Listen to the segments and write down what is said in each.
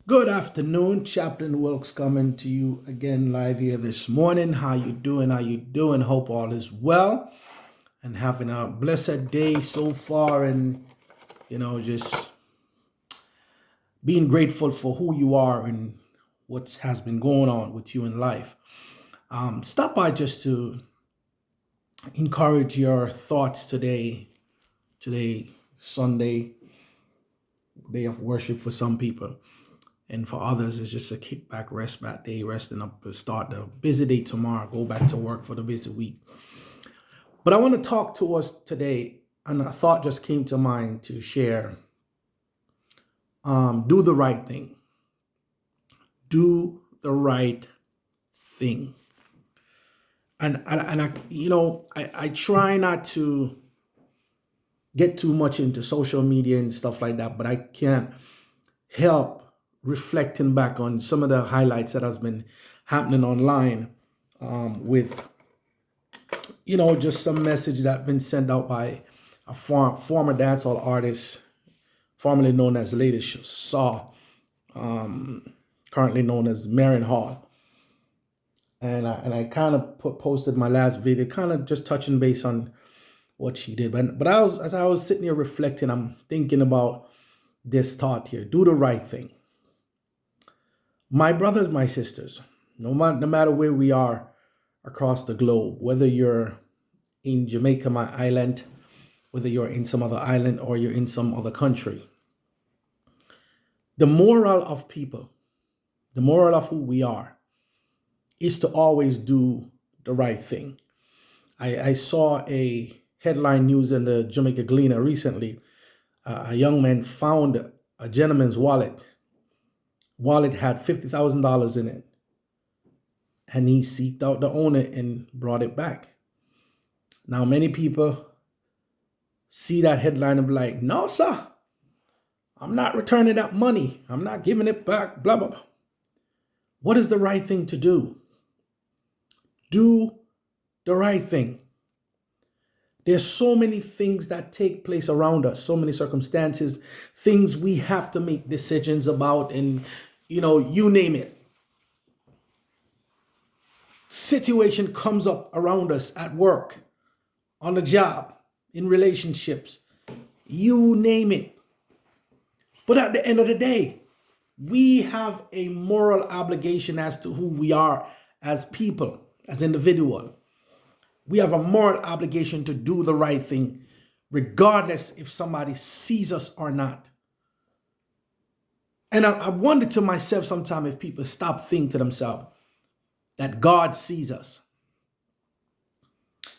Good afternoon, Chaplain Wilkes coming to you again live here this morning. How you doing? How you doing? Hope all is well and having a blessed day so far, and just being grateful for who you are and what has been going on with you in life. Stop by just to encourage your thoughts today. Today, Sunday, day of worship for some people. And for others, it's just a kickback, rest back day, resting up to start the busy day tomorrow, go back to work for the busy week. But I want to talk to us today, and a thought just came to mind to share. Do the right thing. Do the right thing. I try not to get too much into social media and stuff like that, but I can't help reflecting back on some of the highlights that has been happening online with just some message that been sent out by a former dancehall artist, formerly known as Lady Saw, currently known as Marion Hall. And I kind of posted my last video, kind of just touching base on what she did. But as I was sitting here reflecting, I'm thinking about this thought here: do the right thing. My brothers, my sisters, no matter where we are across the globe, whether you're in Jamaica, my island, whether you're in some other island or you're in some other country, the moral of people, the moral of who we are, is to always do the right thing. I saw a headline news in the Jamaica Gleaner recently. A young man found a gentleman's wallet. Wallet had $50,000 in it. And he seeked out the owner and brought it back. Now, many people see that headline and be like, no, sir, I'm not returning that money. I'm not giving it back, blah, blah, blah. What is the right thing to do? Do the right thing. There's so many things that take place around us, so many circumstances, things we have to make decisions about, and, you name it. Situation comes up around us at work, on the job, in relationships, you name it. But at the end of the day, we have a moral obligation as to who we are as people, as individuals. We have a moral obligation to do the right thing, regardless if somebody sees us or not. And I wonder to myself sometimes if people stop thinking to themselves that God sees us.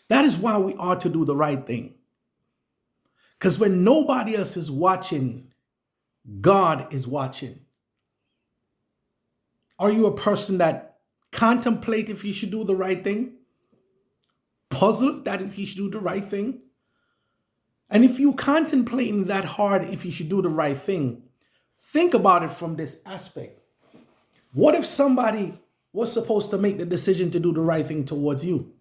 That is why we ought to do the right thing. Because when nobody else is watching, God is watching. Are you a person that contemplate if you should do the right thing? Puzzled that if you should do the right thing? And if you contemplating that hard if you should do the right thing, think about it from this aspect. What if somebody was supposed to make the decision to do the right thing towards you?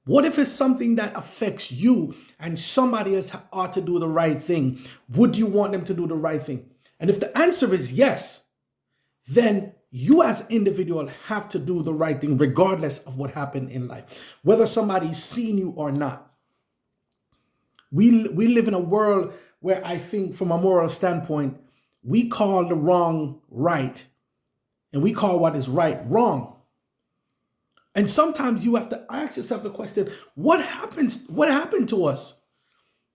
What if it's something that affects you and somebody else ought to do the right thing? Would you want them to do the right thing? And if the answer is yes, then you as an individual have to do the right thing regardless of what happened in life, whether somebody's seen you or not. We live in a world where I think from a moral standpoint, we call the wrong right and we call what is right wrong. And sometimes you have to ask yourself the question, what happened to us?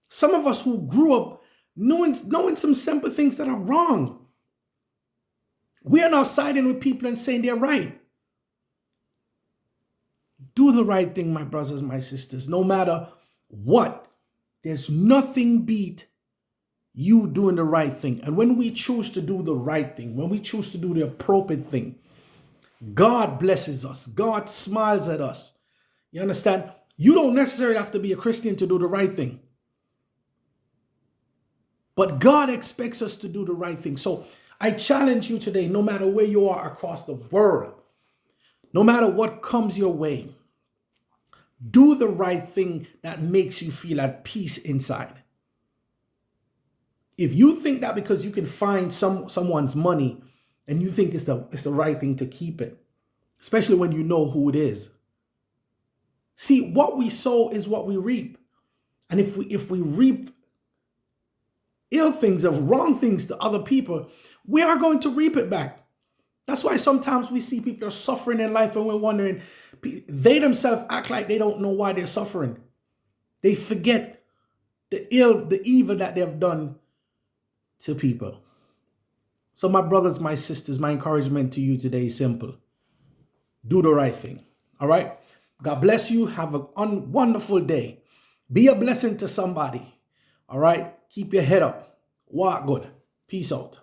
Some of us who grew up knowing some simple things that are wrong, we are now siding with people and saying they're right. Do the right thing, my brothers, my sisters, no matter what. There's nothing beat you doing the right thing. And when we choose to do the right thing, when we choose to do the appropriate thing, God blesses us. God smiles at us. You understand? You don't necessarily have to be a Christian to do the right thing. But God expects us to do the right thing. So I challenge you today, no matter where you are across the world, no matter what comes your way, do the right thing that makes you feel at peace inside. If you think that because you can find someone's money and you think it's the right thing to keep it, especially when you know who it is. See, what we sow is what we reap. And if we reap ill things, of wrong things to other people, we are going to reap it back. That's why sometimes we see people are suffering in life and we're wondering, they themselves act like they don't know why they're suffering. They forget the evil that they've done to people. So my brothers, my sisters, my encouragement to you today is simple. Do the right thing. All right? God bless you. Have a wonderful day. Be a blessing to somebody. All right? Keep your head up. Walk good. Peace out.